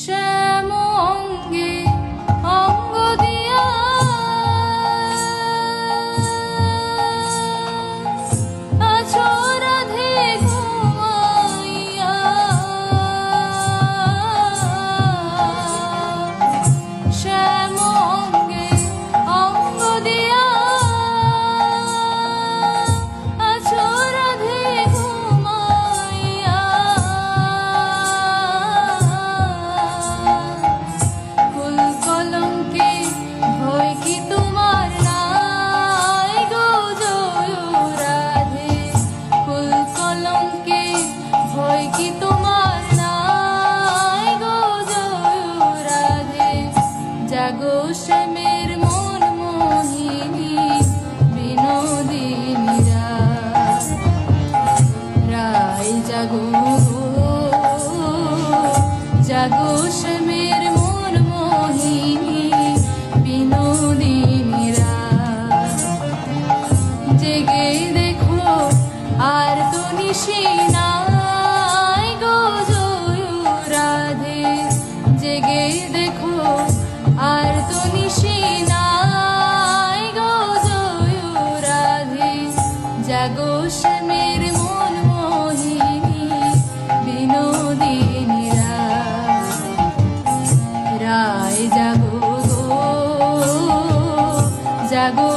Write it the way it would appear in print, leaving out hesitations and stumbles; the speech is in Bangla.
শ্যাম অঙ্গে অঙ্গ দিয়া আছো রাধে ঘুমাইয়া, শ্যাম অঙ্গে অঙ্গ দিয়া আছো রাধে ঘুমাইয়া, ফুল কলঙ্কে ভয় কি তোমার নাই গো জয় রাধে, ফুল কলঙ্কে ভয় কি তোমার নাই গো জয় রাধে, জাগো শ্যামের মন মোহিনী বিনোদিনী রায়, জাগো জাগো শ্যামের মন মোহিনী বিনোদিনী রায়, জেগে দেখো আর তো নিশি নাই গো জয় রাধে, জেগে দেখো আর তো নিশি নাই গো জয় রাধে, জাগো শ্যামের মন মোহিনী বিনোদিনী রায়, জাগো গো জাগো।